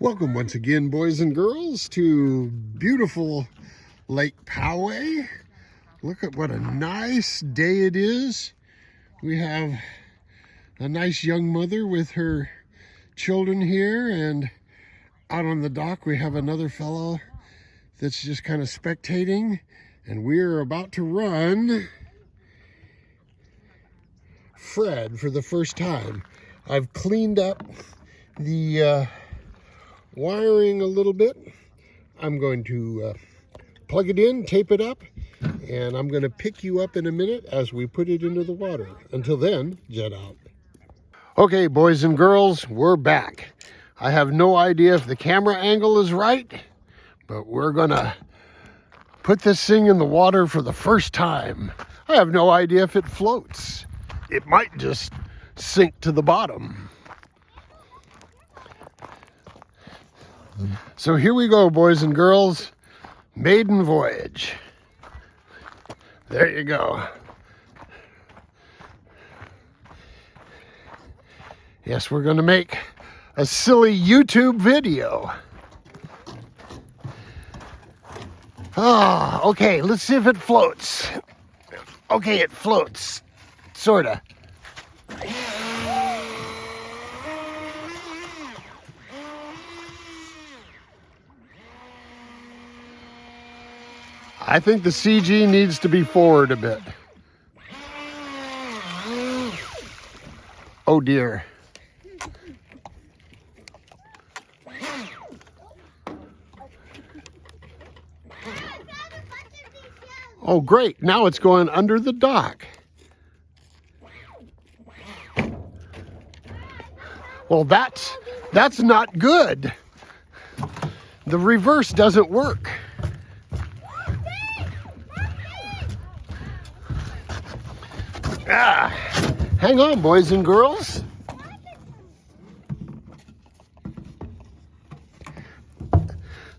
Welcome once again, boys and girls, to beautiful Lake Poway. Look at what a nice day it is. We have a nice young mother with her children here, and out on the dock we have another fellow that's just kind of spectating, and we're about to run Fred for the first time. I've cleaned up the wiring a little bit. I'm going to plug it in, tape it up, and I'm going to pick you up in a minute as we put it into the water. Until then, jet out. Okay, boys and girls, we're back. I have no idea if the camera angle is right, but we're going to put this thing in the water for the first time. I have no idea if it floats. It might just sink to the bottom. So here we go, boys and girls. Maiden voyage. There you go. Yes, we're going to make a silly YouTube video. Okay, let's see if it floats. Okay, it floats. Sorta. I think the CG needs to be forward a bit. Oh dear. Oh great, now it's going under the dock. Well, that's not good. The reverse doesn't work. Hang on, boys and girls.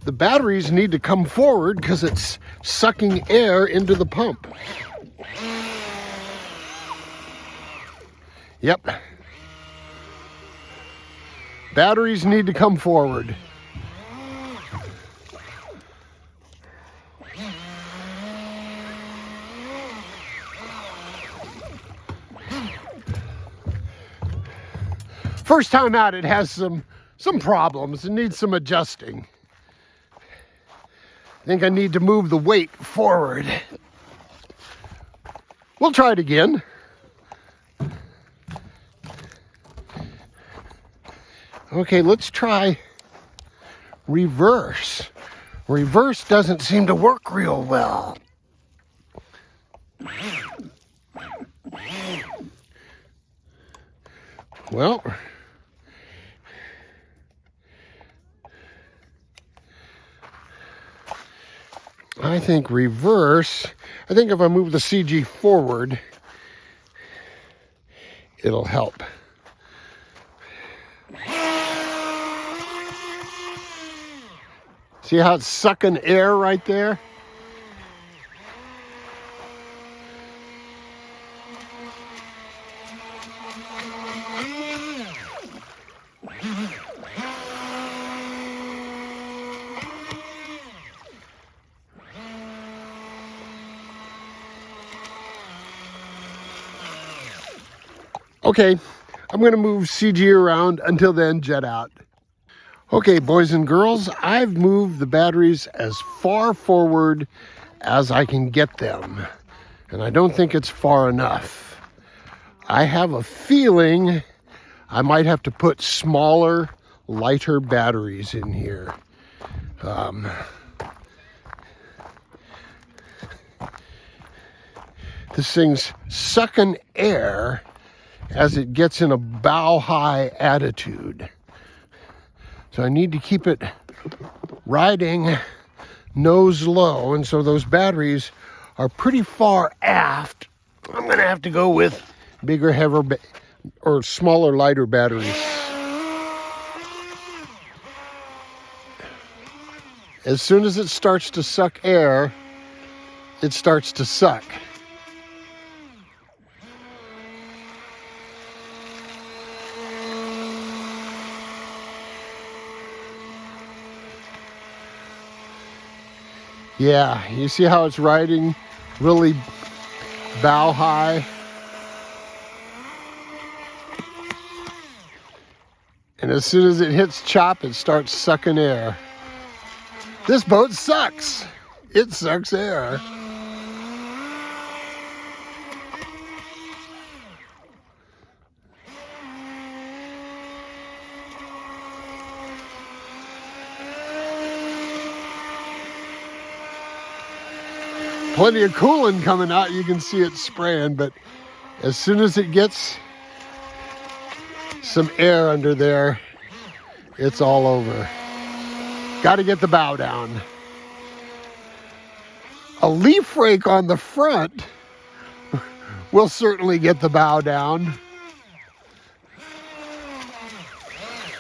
The batteries need to come forward because it's sucking air into the pump. Yep. Batteries need to come forward. First time out, it has some problems. It needs some adjusting. I think I need to move the weight forward. We'll try it again. Okay, let's try reverse. Reverse doesn't seem to work real well. Well, I think reverse, I think if I move the CG forward, it'll help. See how it's sucking air right there? Okay, I'm going to move CG around. Until then, jet out. Okay, boys and girls, I've moved the batteries as far forward as I can get them. And I don't think it's far enough. I have a feeling I might have to put smaller, lighter batteries in here. This thing's sucking air as it gets in a bow-high attitude. So I need to keep it riding nose low, and so those batteries are pretty far aft. I'm going to have to go with bigger, heavier, or smaller, lighter batteries. As soon as it starts to suck air, it starts to suck. Yeah, you see how it's riding really bow high? And as soon as it hits chop, it starts sucking air. This boat sucks. It sucks air. Plenty of coolant coming out. You can see it spraying, but as soon as it gets some air under there, it's all over. Got to get the bow down. A leaf rake on the front will certainly get the bow down.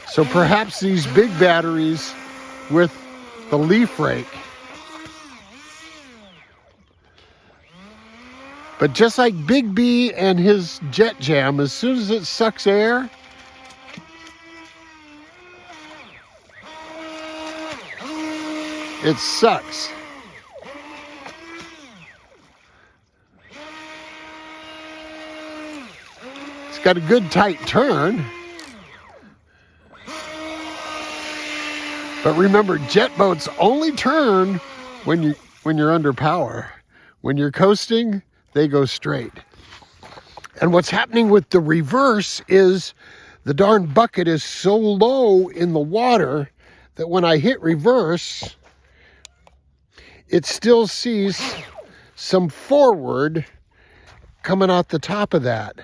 So perhaps these big batteries with the leaf rake. But just like Big B and his jet jam, as soon as it sucks air, it sucks. It's got a good tight turn. But remember, jet boats only turn when you're under power. When you're coasting, they go straight. And what's happening with the reverse is the darn bucket is so low in the water that when I hit reverse, it still sees some forward coming out the top of that.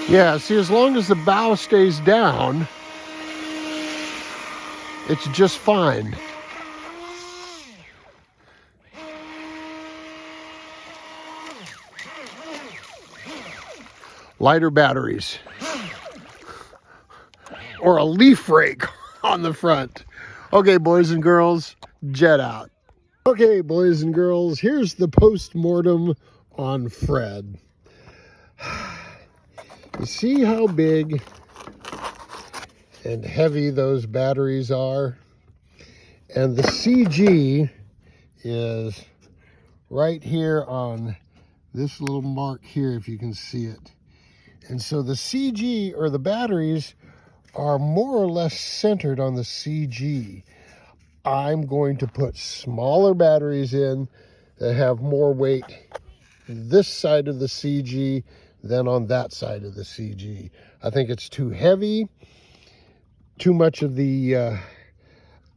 Yeah, see, as long as the bow stays down, it's just fine. Lighter batteries. Or a leaf rake on the front. Okay, boys and girls, jet out. Okay, boys and girls, here's the post-mortem on Fred. You see how big and heavy those batteries are? And the CG is right here on this little mark here, if you can see it. And so the CG, or the batteries, are more or less centered on the CG. I'm going to put smaller batteries in that have more weight this side of the CG than on that side of the CG. I think it's too heavy. Too much of the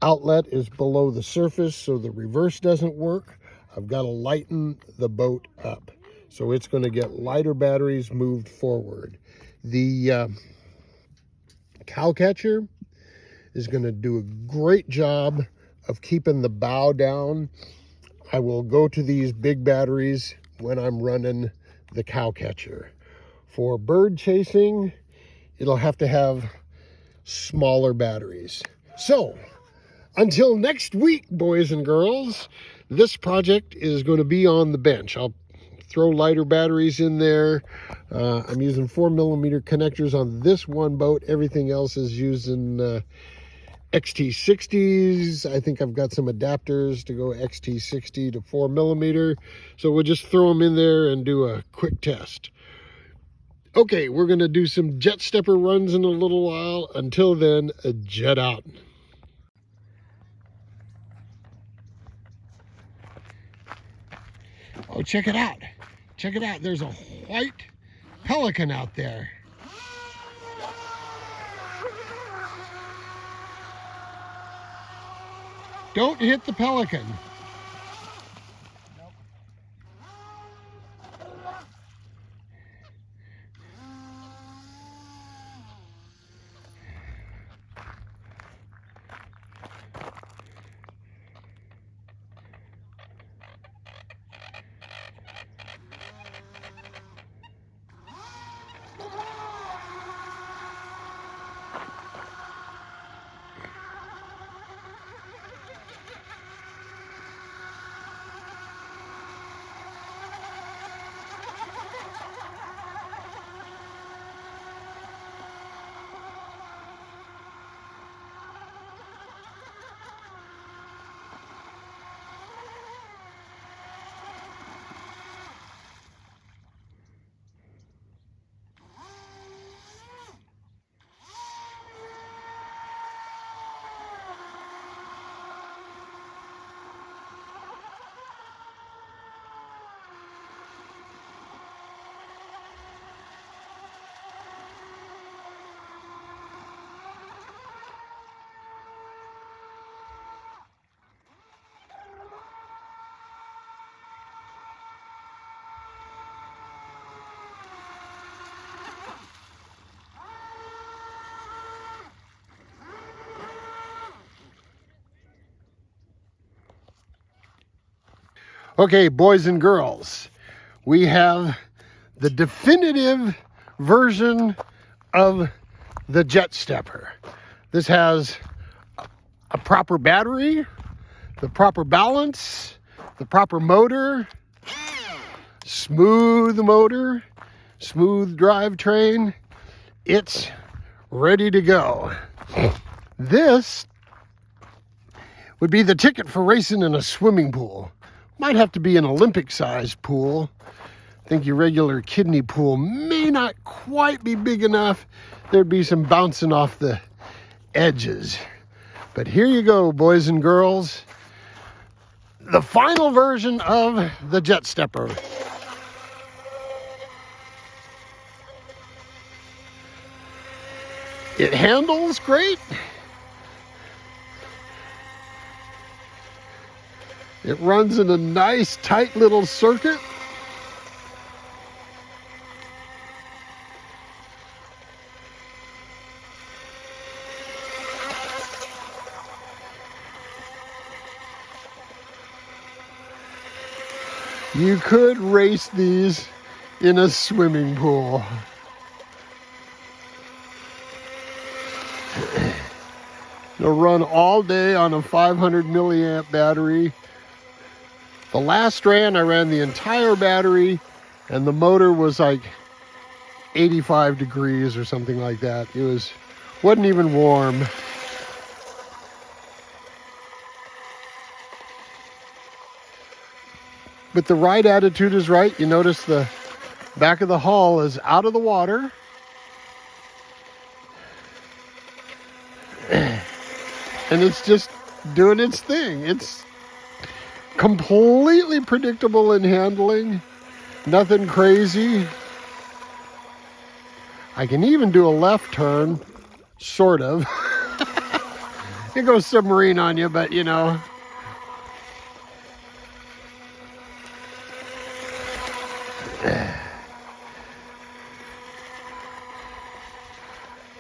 outlet is below the surface, so the reverse doesn't work. I've got to lighten the boat up. So it's going to get lighter batteries moved forward. The cow catcher is going to do a great job of keeping the bow down. I will go to these big batteries when I'm running the cow catcher. For bird chasing, it'll have to have smaller batteries. So, until next week, boys and girls, this project is going to be on the bench. I'll throw lighter batteries in there. I'm using 4mm connectors on this one boat. Everything else is using XT60s. I think I've got some adapters to go XT60 to 4mm. So we'll just throw them in there and do a quick test. Okay, we're going to do some JetStepper runs in a little while. Until then, jet out. Oh, check it out. Check it out. There's a white pelican out there. Don't hit the pelican. Okay, boys and girls, we have the definitive version of the JetStepper. This has a proper battery, the proper balance, the proper motor, smooth motor, smooth drivetrain. It's ready to go. This would be the ticket for racing in a swimming pool. Might have to be an Olympic-sized pool. I think your regular kidney pool may not quite be big enough. There'd be some bouncing off the edges. But here you go, boys and girls. The final version of the JetStepper. It handles great. It runs in a nice, tight little circuit. You could race these in a swimming pool. It'll run all day on a 500 milliamp battery. The last I ran the entire battery, and the motor was like 85 degrees or something like that. It wasn't even warm. But the ride attitude is right. You notice the back of the hull is out of the water. And it's just doing its thing. It's completely predictable in handling. Nothing crazy. I can even do a left turn, sort of. It goes submarine on you, but you know.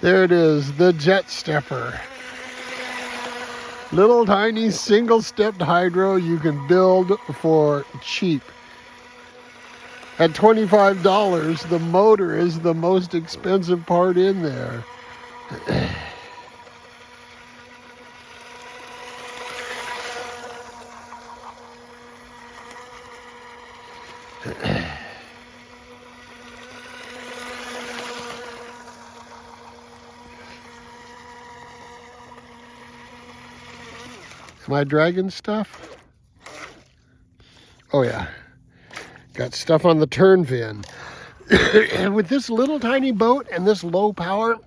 There it is, the JetStepper. Little tiny single-stepped hydro you can build for cheap. At $25, the motor is the most expensive part in there. Am I dragging stuff? Oh yeah. Got stuff on the turn fin. And with this little tiny boat and this low power,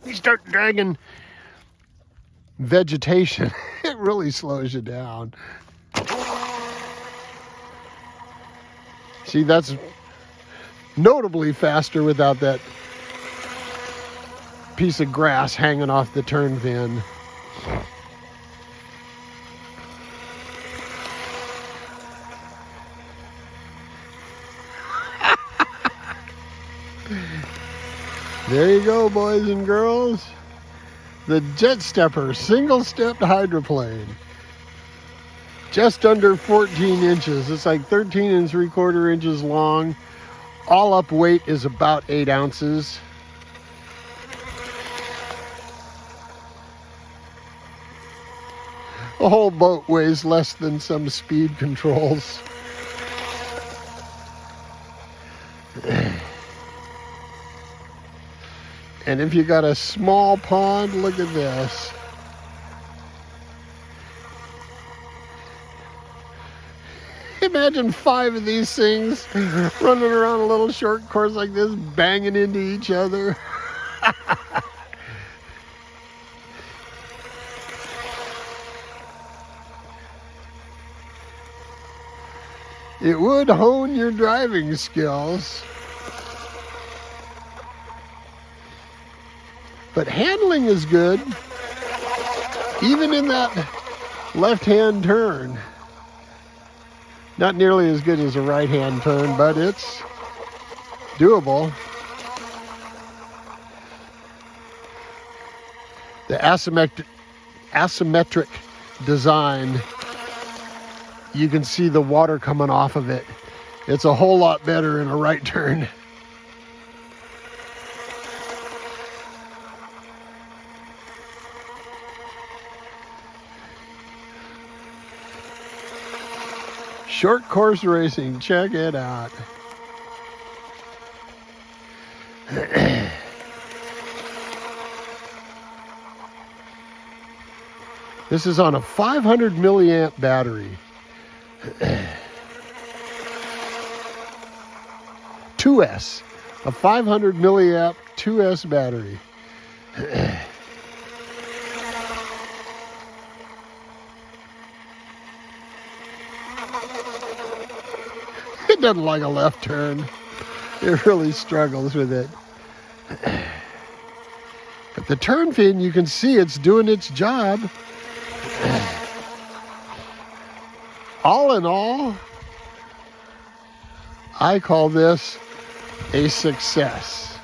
you start dragging vegetation. It really slows you down. See, that's notably faster without that piece of grass hanging off the turn fin. There you go, boys and girls. The JetStepper single-stepped hydroplane. Just under 14 inches. It's like 13 3/4 inches long. All up weight is about 8 ounces. The whole boat weighs less than some speed controls. And if you got a small pond, look at this. Imagine 5 of these things running around a little short course like this, banging into each other. It would hone your driving skills. But handling is good, even in that left-hand turn. Not nearly as good as a right-hand turn, but it's doable. The asymmetric design you can see the water coming off of it. It's a whole lot better in a right turn. Short course racing, check it out. This is on a 500 milliamp battery. 2S, a 500 milliamp 2S battery. It doesn't like a left turn. It really struggles with it. But the turn fin, you can see it's doing its job. All in all, I call this a success.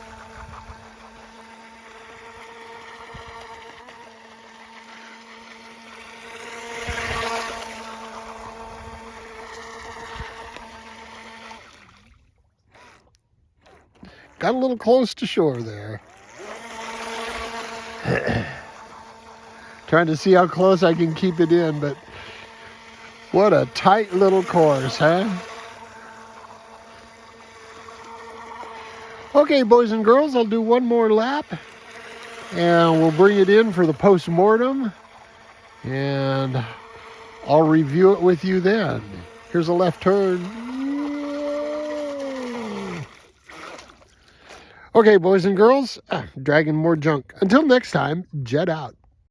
Got a little close to shore there. Trying to see how close I can keep it in, but what a tight little course, huh? Okay, boys and girls, I'll do one more lap and we'll bring it in for the post-mortem and I'll review it with you then. Here's a left turn. Okay, boys and girls, dragging more junk. Until next time, jet out.